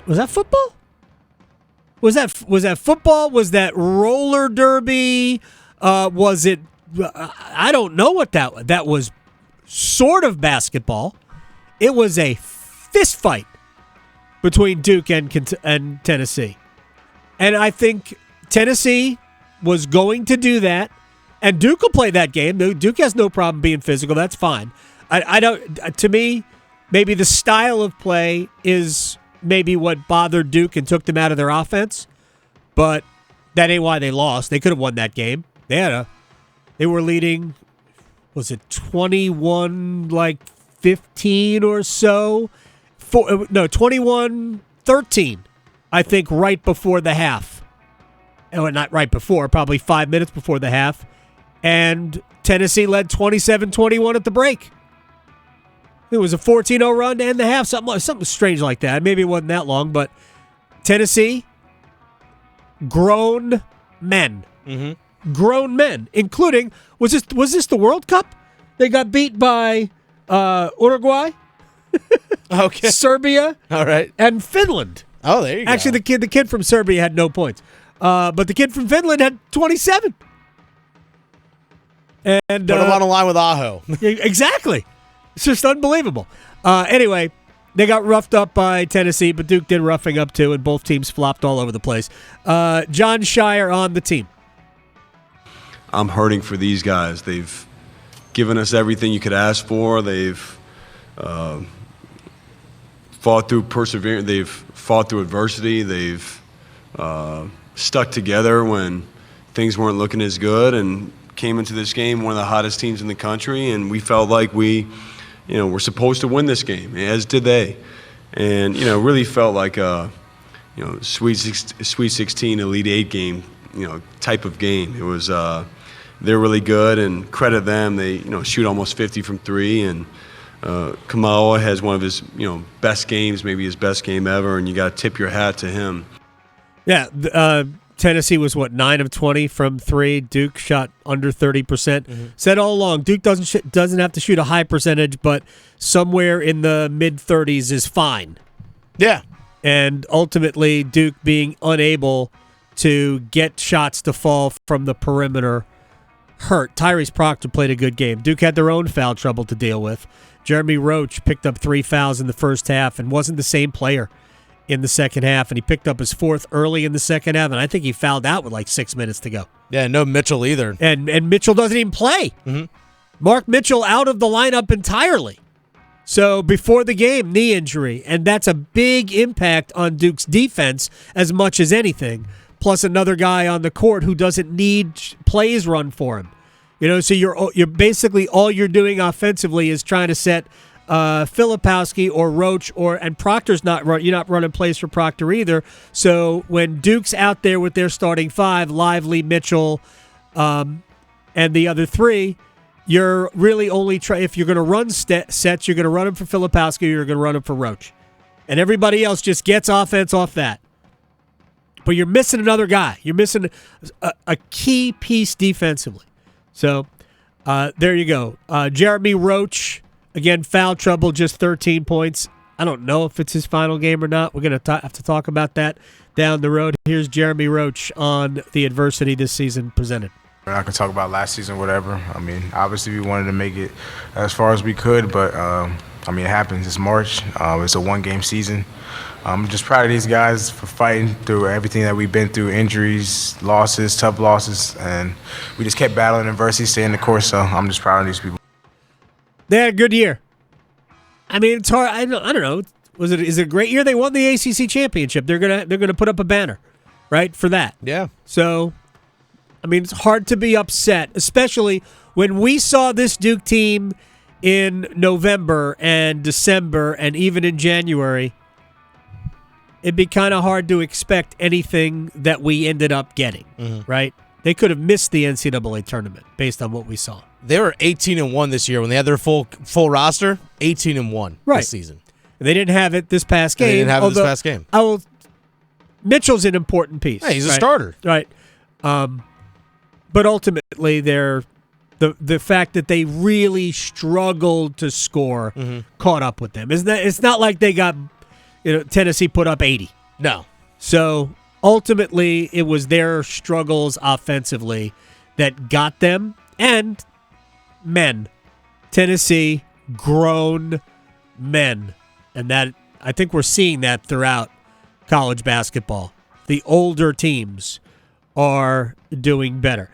Was that football? Was that football? Was that roller derby? Was it? I don't know what that was. Sort of basketball. It was a fist fight between Duke and Tennessee, and I think Tennessee was going to do that, and Duke will play that game. Duke has no problem being physical. That's fine. I don't. To me, maybe the style of play is maybe what bothered Duke and took them out of their offense, but that ain't why they lost. They could have won that game. They were leading. Was it 21-15 or so? 21-13, I think, right before the half. Oh, not right before, probably 5 minutes before the half. And Tennessee led 27-21 at the break. It was a 14-0 run to end the half, something strange like that. Maybe it wasn't that long, but Tennessee, grown men. Mm-hmm. Grown men, including, was this the World Cup? They got beat by Uruguay, okay, Serbia, all right, and Finland. Oh, there you go. Actually, the kid from Serbia had no points, but the kid from Finland had 27. And put him on a line with Aho. Exactly, it's just unbelievable. Anyway, they got roughed up by Tennessee, but Duke did roughing up too, and both teams flopped all over the place. John Shire on the team. I'm hurting for these guys. They've given us everything you could ask for. They've fought through perseverance. They've fought through adversity. They've stuck together when things weren't looking as good, and came into this game one of the hottest teams in the country. And we felt like we, were supposed to win this game, as did they. And really felt like a, Sweet 16, Elite 8 game, type of game. It was. They're really good, and credit them. They, shoot almost 50 from three, and Kamala has one of his, best games, maybe his best game ever, and you got to tip your hat to him. Yeah, Tennessee was 9 of 20 from three. Duke shot under 30%. Mm-hmm. Said all along, Duke doesn't have to shoot a high percentage, but somewhere in the mid 30s is fine. Yeah, and ultimately Duke being unable to get shots to fall from the perimeter hurt. Tyrese Proctor played a good game. Duke had their own foul trouble to deal with. Jeremy Roach picked up 3 fouls in the first half and wasn't the same player in the second half, and he picked up his 4th early in the second half, and I think he fouled out with 6 minutes to go. Yeah, no Mitchell either. And Mitchell doesn't even play. Mm-hmm. Mark Mitchell out of the lineup entirely. So before the game, knee injury, and that's a big impact on Duke's defense as much as anything. Plus another guy on the court who doesn't need plays run for him. So you're basically all you're doing offensively is trying to set Filipowski or Roach and Proctor's you're not running plays for Proctor either. So when Duke's out there with their starting 5, Lively, Mitchell, and the other 3, you're really only if you're going to run sets, you're going to run them for Filipowski or you're going to run them for Roach. And everybody else just gets offense off that. But you're missing another guy. You're missing a key piece defensively. So there you go. Jeremy Roach, again, foul trouble, just 13 points. I don't know if it's his final game or not. We're going to have to talk about that down the road. Here's Jeremy Roach on the adversity this season presented. I can talk about last season, whatever. I mean, obviously we wanted to make it as far as we could, but, it happens. It's March. It's a one-game season. I'm just proud of these guys for fighting through everything that we've been through, injuries, losses, tough losses, and we just kept battling adversity, staying the course, so I'm just proud of these people. They had a good year. I mean, it's hard. I don't know. Is it a great year? They won the ACC championship. They're gonna put up a banner, right, for that. Yeah. So, I mean, it's hard to be upset, especially when we saw this Duke team in November and December and even in January. It'd be kind of hard to expect anything that we ended up getting, right? They could have missed the NCAA tournament based on what we saw. They were 18-1 this year when they had their full roster. 18-1 this season. And they didn't have it this past game. They didn't have it this past game. Mitchell's an important piece. Hey, he's a starter, right? But ultimately, the fact that they really struggled to score caught up with them. It's not like they got Tennessee put up 80. No. So ultimately, it was their struggles offensively that got them. And men, Tennessee, grown men. And that, I think we're seeing that throughout college basketball. The older teams are doing better.